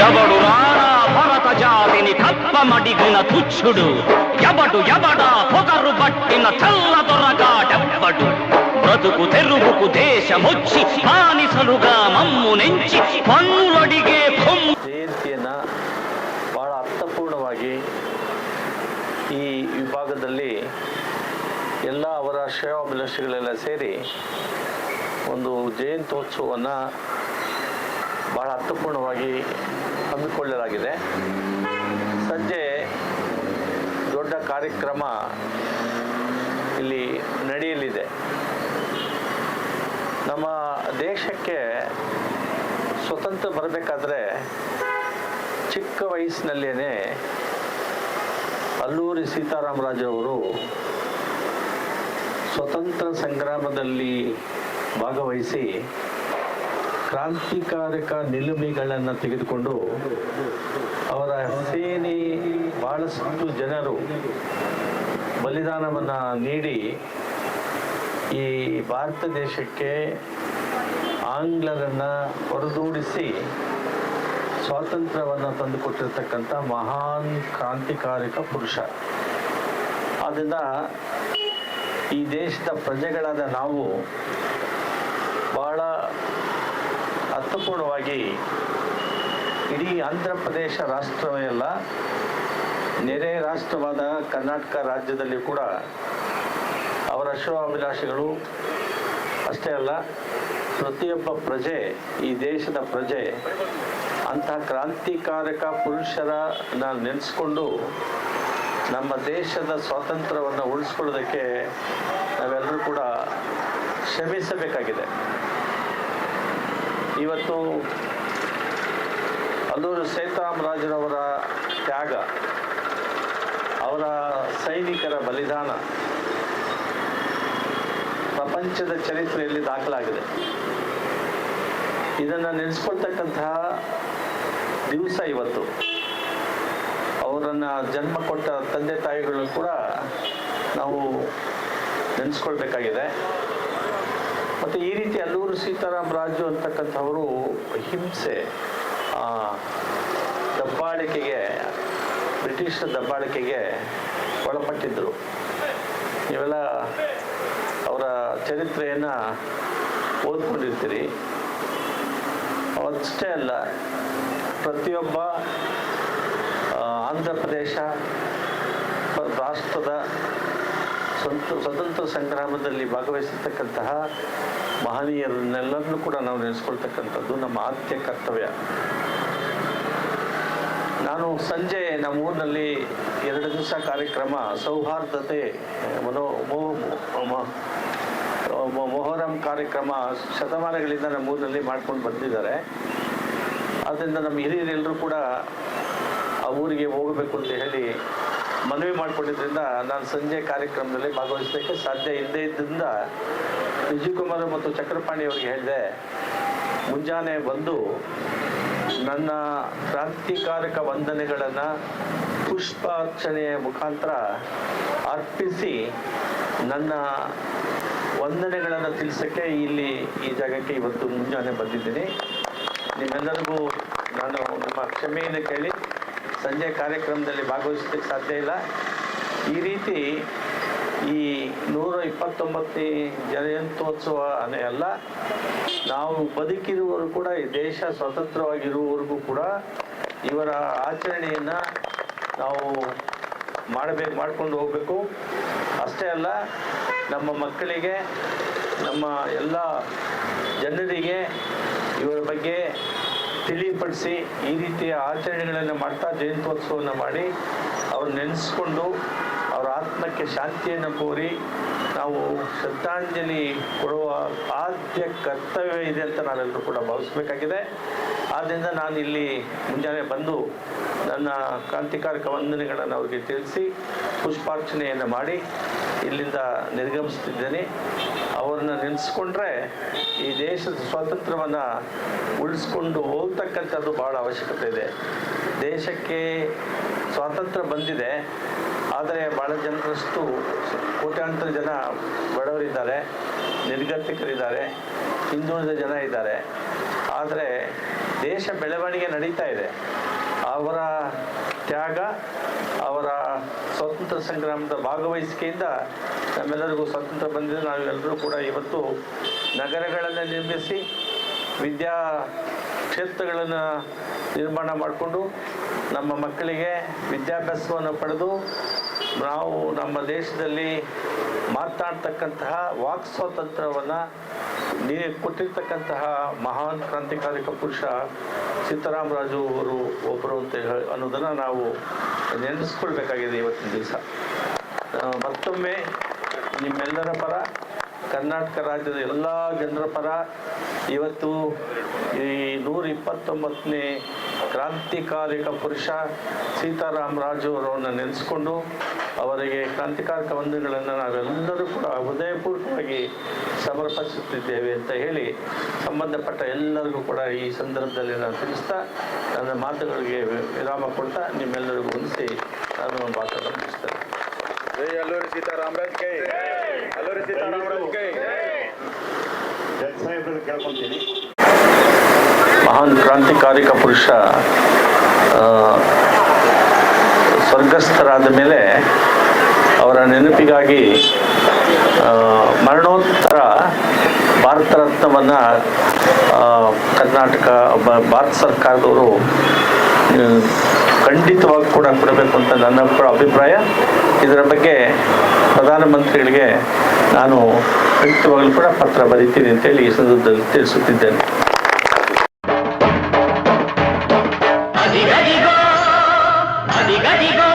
ఎవడు రానా భరత జాతిని కప్పమడిగిన తుచ్చుడు, ఎవడ పొగరు పట్టిన చల్ల దొరగాడెవ్వడు. బ్రతుకు తెరువుకు దేశమొచ్చి బానిసలుగా మమ్ము నెంచి పన్నులడిగే ಜಯಂತಿಯನ್ನ ಬಹಳ ಅರ್ಥಪೂರ್ಣವಾಗಿ ಈ ವಿಭಾಗದಲ್ಲಿ ಎಲ್ಲ ಅವರ ಶ್ರೇಯೋಭಿಲಾಷಿಗಳೆಲ್ಲ ಸೇರಿ ಒಂದು ಜಯಂತ್ಯೋತ್ಸವವನ್ನು ಬಹಳ ಅರ್ಥಪೂರ್ಣವಾಗಿ ಹಮ್ಮಿಕೊಳ್ಳಲಾಗಿದೆ. ಸಂಜೆ ದೊಡ್ಡ ಕಾರ್ಯಕ್ರಮ ಇಲ್ಲಿ ನಡೆಯಲಿದೆ. ನಮ್ಮ ದೇಶಕ್ಕೆ ಸ್ವತಂತ್ರ ಬರಬೇಕಾದ್ರೆ ಚಿಕ್ಕ ವಯಸ್ಸಿನಲ್ಲೇ ಅಲ್ಲೂರಿ ಸೀತಾರಾಮರಾಜರವರು ಸ್ವತಂತ್ರ ಸಂಗ್ರಾಮದಲ್ಲಿ ಭಾಗವಹಿಸಿ ಕ್ರಾಂತಿಕಾರಕ ನಿಲುಮೆಗಳನ್ನು ತೆಗೆದುಕೊಂಡು ಅವರ ಸೇನೆ ಬಹಳಷ್ಟು ಜನರು ಬಲಿದಾನವನ್ನು ನೀಡಿ ಈ ಭಾರತ ದೇಶಕ್ಕೆ ಆಂಗ್ಲರನ್ನು ಹೊರದೂಡಿಸಿ ಸ್ವಾತಂತ್ರ್ಯವನ್ನು ತಂದುಕೊಟ್ಟಿರ್ತಕ್ಕಂಥ ಮಹಾನ್ ಕ್ರಾಂತಿಕಾರಕ ಪುರುಷ. ಆದ್ದರಿಂದ ಈ ದೇಶದ ಪ್ರಜೆಗಳಾದ ನಾವು ಬಹಳ ಅರ್ಥಪೂರ್ಣವಾಗಿ ಇಡೀ ಆಂಧ್ರ ಪ್ರದೇಶ ರಾಷ್ಟ್ರವೇ ಅಲ್ಲ, ನೆರೆ ರಾಷ್ಟ್ರವಾದ ಕರ್ನಾಟಕ ರಾಜ್ಯದಲ್ಲಿ ಕೂಡ ಅವರ ಶ್ರೇಯೋಭಿಲಾಷಿಗಳು ಅಷ್ಟೇ ಅಲ್ಲ, ಪ್ರತಿಯೊಬ್ಬ ಪ್ರಜೆ, ಈ ದೇಶದ ಪ್ರಜೆ ಅಂತಹ ಕ್ರಾಂತಿಕಾರಕ ಪುರುಷರನ್ನ ನೆನೆಸ್ಕೊಂಡು ನಮ್ಮ ದೇಶದ ಸ್ವಾತಂತ್ರ್ಯವನ್ನು ಉಳಿಸ್ಕೊಳ್ಳೋದಕ್ಕೆ ನಾವೆಲ್ಲರೂ ಕೂಡ ಶ್ರಮಿಸಬೇಕಾಗಿದೆ. ಇವತ್ತು ಅಲ್ಲೂರಿ ಸೀತಾರಾಮರಾಜರವರ ತ್ಯಾಗ, ಅವರ ಸೈನಿಕರ ಬಲಿದಾನ ಪ್ರಪಂಚದ ಚರಿತ್ರೆಯಲ್ಲಿ ದಾಖಲಾಗಿದೆ. ಇದನ್ನು ನೆನೆಸ್ಕೊಳ್ತಕ್ಕಂತಹ ದಿವಸ ಇವತ್ತು. ಅವರನ್ನು ಜನ್ಮ ಕೊಟ್ಟ ತಂದೆ ತಾಯಿಗಳು ಕೂಡ ನಾವು ನೆನೆಸ್ಕೊಳ್ಬೇಕಾಗಿದೆ. ಮತ್ತು ಈ ರೀತಿ ಅಲ್ಲೂರಿ ಸೀತಾರಾಮರಾಜು ಅಂತಕ್ಕಂಥವರು ಹಿಂಸೆ, ದಬ್ಬಾಳಿಕೆಗೆ, ಬ್ರಿಟಿಷರ ದಬ್ಬಾಳಿಕೆಗೆ ಒಳಪಟ್ಟಿದ್ದರು. ನೀವೆಲ್ಲ ಅವರ ಚರಿತ್ರೆಯನ್ನು ಓದ್ಕೊಂಡಿರ್ತೀರಿ. ಅಷ್ಟೇ ಅಲ್ಲ, ಪ್ರತಿಯೊಬ್ಬ ಆಂಧ್ರ ಪ್ರದೇಶ ರಾಷ್ಟ್ರದ ಸ್ವತಂತ್ರ ಸಂಗ್ರಾಮದಲ್ಲಿ ಭಾಗವಹಿಸಿರ್ತಕ್ಕಂತಹ ಮಹನೀಯರನ್ನೆಲ್ಲರನ್ನೂ ಕೂಡ ನಾವು ನೆನೆಸ್ಕೊಳ್ತಕ್ಕಂಥದ್ದು ನಮ್ಮ ಆದ್ಯ ಕರ್ತವ್ಯ. ನಾನು ಸಂಜೆ ನಮ್ಮ ಊರಿನಲ್ಲಿ 2 ದಿವಸ ಕಾರ್ಯಕ್ರಮ ಸೌಹಾರ್ದತೆ ಮೊಹರಂ ಕಾರ್ಯಕ್ರಮ ಶತಮಾನಗಳಿಂದ ನಮ್ಮ ಊರಿನಲ್ಲಿ ಮಾಡ್ಕೊಂಡು ಬಂದಿದ್ದಾರೆ. ಆದ್ದರಿಂದ ನಮ್ಮ ಹಿರಿಯರೆಲ್ಲರೂ ಕೂಡ ಆ ಊರಿಗೆ ಹೋಗಬೇಕು ಅಂತ ಹೇಳಿ ಮನವಿ ಮಾಡಿಕೊಂಡಿದ್ದರಿಂದ ನಾನು ಸಂಜೆ ಕಾರ್ಯಕ್ರಮದಲ್ಲಿ ಭಾಗವಹಿಸಲಿಕ್ಕೆ ಸಾಧ್ಯ ಇಲ್ಲದೇ ಇದ್ದರಿಂದ ವಿಜಯಕುಮಾರ್ ಮತ್ತು ಚಕ್ರಪಾಣಿ ಅವರಿಗೆ ಹೇಳಿದೆ, ಮುಂಜಾನೆ ಬಂದು ನನ್ನ ಕ್ರಾಂತಿಕಾರಕ ವಂದನೆಗಳನ್ನು ಪುಷ್ಪಾರ್ಚನೆಯ ಮುಖಾಂತರ ಅರ್ಪಿಸಿ ನನ್ನ ವಂದನೆಗಳನ್ನು ತಿಳಿಸೋಕ್ಕೆ ಇಲ್ಲಿ ಈ ಜಾಗಕ್ಕೆ ಇವತ್ತು ಮುಂಜಾನೆ ಬಂದಿದ್ದೀನಿ. ನಿಮ್ಮೆಲ್ಲರಿಗೂ ನಾನು ನಿಮ್ಮ ಕ್ಷಮೆಯನ್ನು ಕೇಳಿ ಸಂಜೆ ಕಾರ್ಯಕ್ರಮದಲ್ಲಿ ಭಾಗವಹಿಸಲಿಕ್ಕೆ ಸಾಧ್ಯ ಇಲ್ಲ. ಈ ರೀತಿ ಈ 129ನೇ ಜಯಂತ್ಯೋತ್ಸವನೇ ಅಲ್ಲ, ನಾವು ಬದುಕಿರುವವರು ಕೂಡ ಈ ದೇಶ ಸ್ವತಂತ್ರವಾಗಿರುವವರೆಗೂ ಕೂಡ ಇವರ ಆಚರಣೆಯನ್ನು ನಾವು ಮಾಡ್ಕೊಂಡು ಹೋಗಬೇಕು. ಅಷ್ಟೇ ಅಲ್ಲ, ನಮ್ಮ ಮಕ್ಕಳಿಗೆ, ನಮ್ಮ ಎಲ್ಲ ಜನರಿಗೆ ಇವರ ಬಗ್ಗೆ ತಿಳಿಪಡಿಸಿ ಈ ರೀತಿಯ ಆಚರಣೆಗಳನ್ನು ಮಾಡ್ತಾ ಜಯಂತ್ಯೋತ್ಸವವನ್ನು ಮಾಡಿ ಅವ್ರು ನೆನೆಸ್ಕೊಂಡು ಅವರ ಆತ್ಮಕ್ಕೆ ಶಾಂತಿಯನ್ನು ಕೋರಿ ನಾವು ಶ್ರದ್ಧಾಂಜಲಿ ಕೊಡುವ ಆದ್ಯ ಕರ್ತವ್ಯ ಇದೆ ಅಂತ ನಾವೆಲ್ಲರೂ ಕೂಡ ಭಾವಿಸಬೇಕಾಗಿದೆ. ಆದ್ದರಿಂದ ನಾನು ಇಲ್ಲಿ ಮುಂಜಾನೆ ಬಂದು ನನ್ನ ಕ್ರಾಂತಿಕಾರಕ ವಂದನೆಗಳನ್ನು ಅವರಿಗೆ ತಿಳಿಸಿ ಪುಷ್ಪಾರ್ಚನೆಯನ್ನು ಮಾಡಿ ಇಲ್ಲಿಂದ ನಿರ್ಗಮಿಸ್ತಿದ್ದೇನೆ. ಅವ್ರನ್ನ ನೆನೆಸ್ಕೊಂಡ್ರೆ ಈ ದೇಶದ ಸ್ವಾತಂತ್ರ್ಯವನ್ನು ಉಳಿಸ್ಕೊಂಡು ಹೋಗ್ತಕ್ಕಂಥದ್ದು ಭಾಳ ಅವಶ್ಯಕತೆ ಇದೆ. ದೇಶಕ್ಕೆ ಸ್ವಾತಂತ್ರ್ಯ ಬಂದಿದೆ, ಆದರೆ ಭಾಳ ಜನರಷ್ಟು ಕೋಟ್ಯಾಂತರ ಜನ ಬಡವರಿದ್ದಾರೆ, ನಿರ್ಗತಿಕರಿದ್ದಾರೆ, ಹಿಂದುಳಿದ ಜನ ಇದ್ದಾರೆ. ಆದರೆ ದೇಶ ಬೆಳವಣಿಗೆ ನಡೀತಾ ಇದೆ. ಅವರ ತ್ಯಾಗ, ಅವರ ಸ್ವಾತಂತ್ರ್ಯ ಸಂಗ್ರಾಮದ ಭಾಗವಹಿಸಿಕೆಯಿಂದ ನಮ್ಮೆಲ್ಲರಿಗೂ ಸ್ವಾತಂತ್ರ್ಯ ಬಂದಿದೆ. ನಾವೆಲ್ಲರೂ ಕೂಡ ಇವತ್ತು ನಗರಗಳನ್ನು ನಿರ್ಮಿಸಿ ವಿದ್ಯಾ ಕ್ಷೇತ್ರಗಳನ್ನು ನಿರ್ಮಾಣ ಮಾಡಿಕೊಂಡು ನಮ್ಮ ಮಕ್ಕಳಿಗೆ ವಿದ್ಯಾಭ್ಯಾಸವನ್ನು ಪಡೆದು ನಾವು ನಮ್ಮ ದೇಶದಲ್ಲಿ ಮಾತನಾಡ್ತಕ್ಕಂತಹ ವಾಕ್ ಸ್ವಾತಂತ್ರ್ಯವನ್ನು ಕೊಟ್ಟಿರ್ತಕ್ಕಂತಹ ಮಹಾನ್ ಕ್ರಾಂತಿಕಾರಿಕ ಪುರುಷ ಸೀತಾರಾಮರಾಜು ಅವರು ಒಬ್ಬರು ಅಂತ ಅನ್ನೋದನ್ನು ನಾವು ನೆನೆಸ್ಕೊಳ್ಬೇಕಾಗಿದೆ ಇವತ್ತಿನ ದಿವಸ. ಮತ್ತೊಮ್ಮೆ ನಿಮ್ಮೆಲ್ಲರ ಪರ, ಕರ್ನಾಟಕ ರಾಜ್ಯದ ಎಲ್ಲ ಜನರ ಪರ ಇವತ್ತು ಈ 129ನೇ ಕ್ರಾಂತಿಕಾರಿಕ ಪುರುಷ ಸೀತಾರಾಮರಾಜು ಅವರನ್ನು ನೆನೆಸ್ಕೊಂಡು ಅವರಿಗೆ ಕ್ರಾಂತಿಕಾರಿಕ ವಂದನೆಗಳನ್ನು ನಾವೆಲ್ಲರೂ ಕೂಡ ಹೃದಯಪೂರ್ವಕವಾಗಿ ಸಮರ್ಪಿಸುತ್ತಿದ್ದೇವೆ ಅಂತ ಹೇಳಿ ಸಂಬಂಧಪಟ್ಟ ಎಲ್ಲರಿಗೂ ಕೂಡ ಈ ಸಂದರ್ಭದಲ್ಲಿ ನಾನು ತಿಳಿಸ್ತಾ ನನ್ನ ಮಾತುಗಳಿಗೆ ವಿರಾಮ ಕೊಡ್ತಾ ನಿಮ್ಮೆಲ್ಲರಿಗೂ ಹೊಂದಿಸಿ ನಾನು ಮಾತನ್ನು ಮುಗಿಸ್ತೇನೆ. ಅಲ್ಲೂರಿ ಸೀತಾರಾಮರಾಜ್ ಕೈ, ಅಲ್ಲೂರಿ ಸೀತಾರಾಮರಾಜ್ ಕೈ. ಕೇಳ್ಕೊಂತೀನಿ. ಮಹಾನ್ ಕ್ರಾಂತಿಕಾರಿಕ ಪುರುಷ ಸ್ವರ್ಗಸ್ಥರಾದ ಮೇಲೆ ಅವರ ನೆನಪಿಗಾಗಿ ಮರಣೋತ್ತರ ಭಾರತ ರತ್ನವನ್ನು ಕರ್ನಾಟಕ ಭಾರತ ಸರ್ಕಾರದವರು ಖಂಡಿತವಾಗಿ ಕೂಡ ಕೊಡಬೇಕು ಅಂತ ನನ್ನ ಕೂಡ ಅಭಿಪ್ರಾಯ. ಇದರ ಬಗ್ಗೆ ಪ್ರಧಾನಮಂತ್ರಿಗಳಿಗೆ ನಾನು ವ್ಯಕ್ತಿವಾಗಲೂ ಕೂಡ ಪತ್ರ ಬರೀತೀನಿ ಅಂತೇಳಿ ಈ ಸಂದರ್ಭದಲ್ಲಿ ತಿಳಿಸುತ್ತಿದ್ದೇನೆ. ಅದಿಗದಿಗೋ